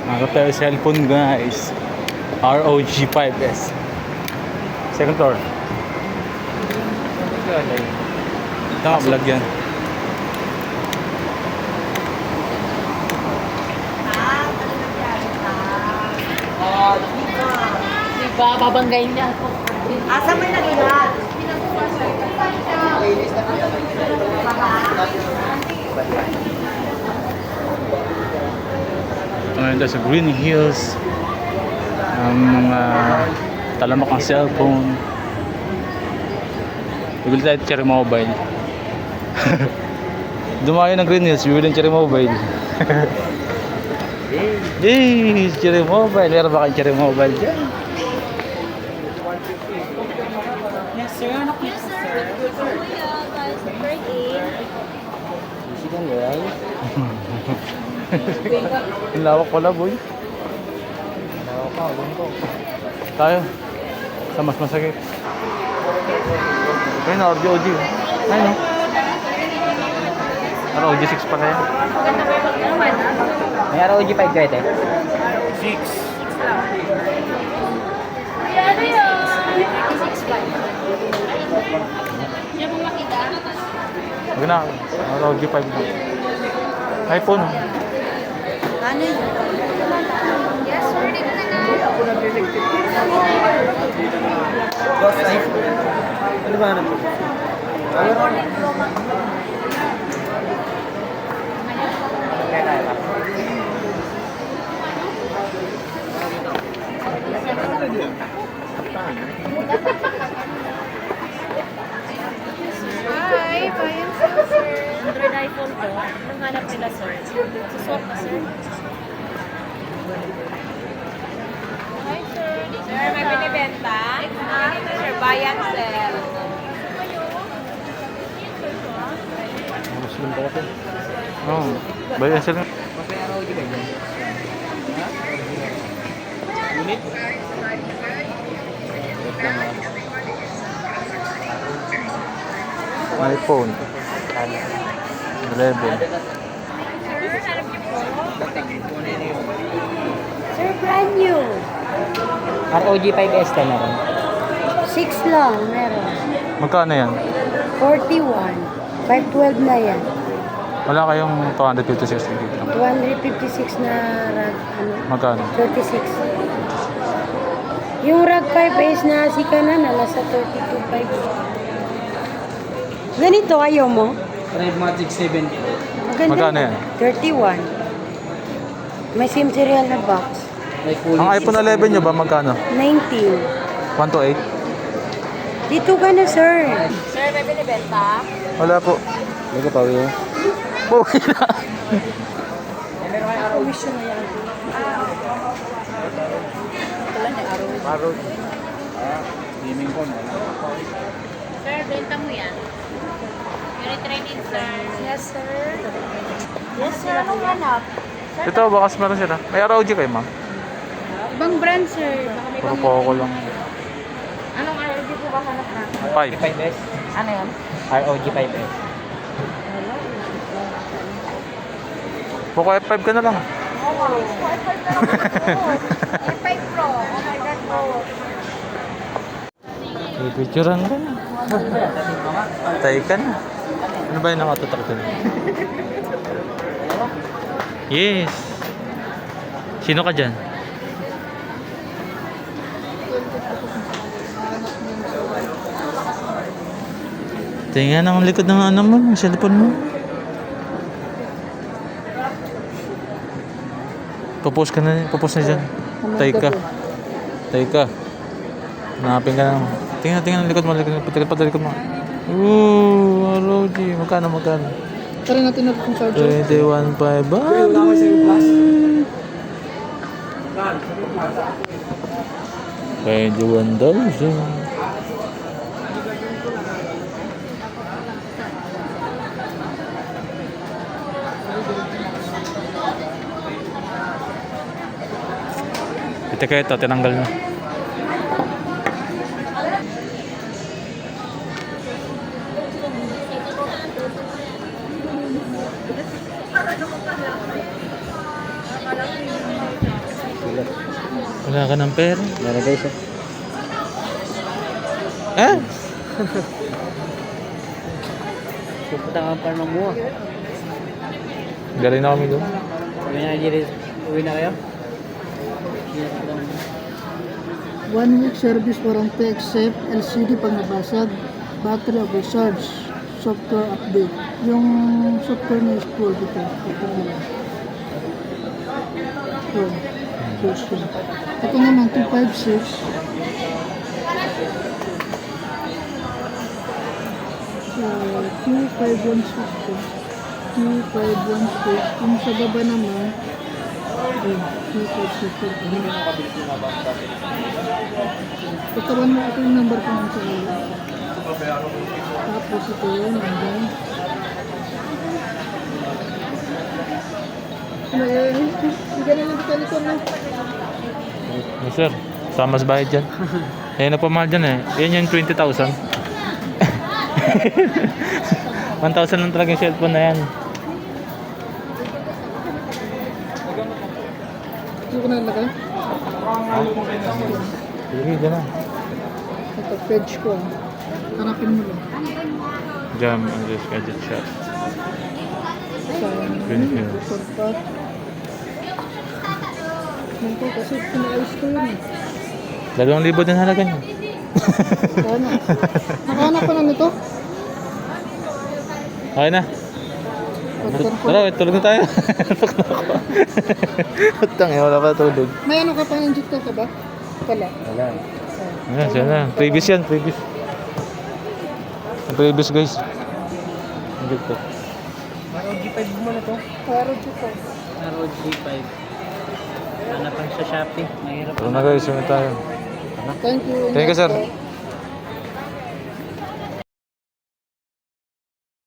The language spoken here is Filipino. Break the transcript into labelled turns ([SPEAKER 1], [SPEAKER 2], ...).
[SPEAKER 1] Hanap tayo cellphone guys. ROG 5S. Second floor. Tama, vlog yan.
[SPEAKER 2] Diba, babanggayin niya ako.
[SPEAKER 3] Asa mo yung nagilan?
[SPEAKER 1] Ngayon tayo sa Green Hills. Ang mga talamak ng cellphone. Bibili tayo Cherry Mobile. Dumayo ng Green Hills, bibili ng Cherry Mobile. Yay! Cherry Mobile. Meron ba kayong Cherry Mobile dyan?
[SPEAKER 3] Yes, sir. Ano po
[SPEAKER 2] Yes, sir. Kuya, guys, birthday.
[SPEAKER 3] Sigan yan.
[SPEAKER 1] Ang lawak pala, boy.
[SPEAKER 3] Lawak ka, huwag ko.
[SPEAKER 1] Tayo. Sa mas masakit. Ayun, ROG. Ayun, no? ROG 6 pala yan.
[SPEAKER 3] May ROG 5 ka ito?
[SPEAKER 1] 6.
[SPEAKER 2] Kuya, ano yun? 6'5". Siya mong makita?
[SPEAKER 1] Huwag na. ROG 5 na. iPhone.
[SPEAKER 3] Ano yun?
[SPEAKER 2] Yes, sir. Dito na na.
[SPEAKER 3] Boss, iPhone. Ano ba ano?
[SPEAKER 2] Hi, bayan po, sir. Android iPhone po. Anong hanap nila, sir? Suswap na, sir. Hi, sir.
[SPEAKER 4] Sir, may binibenta? Sir, bayan, sir.
[SPEAKER 1] Muslim pa kasi. Oo. Bayan sila.
[SPEAKER 3] May ROG ba yun? Unit?
[SPEAKER 1] iPhone 11.
[SPEAKER 5] Sir, brand new.
[SPEAKER 3] ROG 5S ka na rin.
[SPEAKER 5] 6 lang, meron.
[SPEAKER 1] Magkano yan?
[SPEAKER 5] 41. 512 na yan.
[SPEAKER 1] Wala kayong 256 gig lang.
[SPEAKER 5] 256 na RAG,
[SPEAKER 1] Magkano?
[SPEAKER 5] 36. Yung RAG 5S na sika na, nasa 32.5. Ganito, ayaw mo?
[SPEAKER 3] Pragmatic 7.
[SPEAKER 5] Maganda
[SPEAKER 1] Magkano yan?
[SPEAKER 5] 31. May SIM serial na box.
[SPEAKER 3] May full.
[SPEAKER 1] Ang iPhone 11 nyo ba magkano?
[SPEAKER 5] 19.
[SPEAKER 1] 1 to 8?
[SPEAKER 5] Dito ka na, sir.
[SPEAKER 4] Sir, may binibenta?
[SPEAKER 1] Wala po.
[SPEAKER 3] Hindi ko pa uwi.
[SPEAKER 1] Okay na.
[SPEAKER 5] Commission na yan.
[SPEAKER 1] ROG. Gaming phone.
[SPEAKER 2] Sir, benta mo yan. Unit training, sir.
[SPEAKER 5] Yes, sir.
[SPEAKER 2] Yes, sir. Anong hanap?
[SPEAKER 1] Ito, bakas meron sila. May ROG kayo, ma'am?
[SPEAKER 5] Ibang brand, sir. Baka may
[SPEAKER 1] Puro Poco lang.
[SPEAKER 2] Anong ROG po ba hanap na?
[SPEAKER 1] 5.
[SPEAKER 3] 5S?
[SPEAKER 2] Ano yan?
[SPEAKER 3] ROG 5S.
[SPEAKER 1] Poco F5 ka na lang.
[SPEAKER 2] F5 Pro. Oh my God, Pro.
[SPEAKER 1] Pipicturean ka na. Tay ka na. Ano ba yung nakatutok doon? Yes. Sino ka dyan? Tingnan ang likod ng ano mo, ng cellphone mo. Popost ka na dyan. Tay ka. Tay ka. Hanapin ka na. Tingnan ang likod mo, likod mo. Ooh, ROG. Magkano?
[SPEAKER 5] Tara natin kung charger.
[SPEAKER 1] 21.5. Bye. 21,000. Teka, ito, tinanggal na. Wala ka ng pera.
[SPEAKER 3] Meron guys.
[SPEAKER 1] Eh?
[SPEAKER 3] Pupunta ka pa ng mua.
[SPEAKER 1] Galing na kami doon.
[SPEAKER 3] Uwi na kayo?
[SPEAKER 6] 1 week service warranty except LCD pag nabasag, battery overcharge, software update. Yung software na is full dito. Ito naman. Full. Full. Ito naman 256. So, 2516. 2516. Yung sa baba naman, yun, 2516. Katawan mo ito yung number ko ng sa ulo. Tapos ito yun, hanggang. Sige na lang dito nito na.
[SPEAKER 1] Yes, sir. Samas bayad dyan. Ayan na pamahal dyan eh. Yan yung 20,000. 1,000 lang talaga yung cellphone na yan.
[SPEAKER 6] Hindi ko na nalagay.
[SPEAKER 1] Sige, dyan na.
[SPEAKER 6] Ito, page ko. Hanapin mo lang.
[SPEAKER 1] Jam on this gadget shop.
[SPEAKER 6] Sa
[SPEAKER 1] Greenfield.
[SPEAKER 6] pagpat. Nandito kasi pinaayos ko yun eh.
[SPEAKER 1] 2,000 din halaga niya.
[SPEAKER 6] Sana. Nakahanap ko na nito.
[SPEAKER 1] Okay na. Tara, wait, tulog na tayo. Utang eh, wala pa tulog.
[SPEAKER 6] May ano ka pa, injector ka ba? Wala.
[SPEAKER 1] Ayan, siya na. Previous yan, previous. Previous guys. Hindi to.
[SPEAKER 3] ROG5 mo na to.
[SPEAKER 6] Paro dito.
[SPEAKER 3] ROG5. Hanapan sa Shopee. Mahirap.
[SPEAKER 1] Tara na guys, sunod tayo.
[SPEAKER 6] Thank you.
[SPEAKER 1] Thank you sir.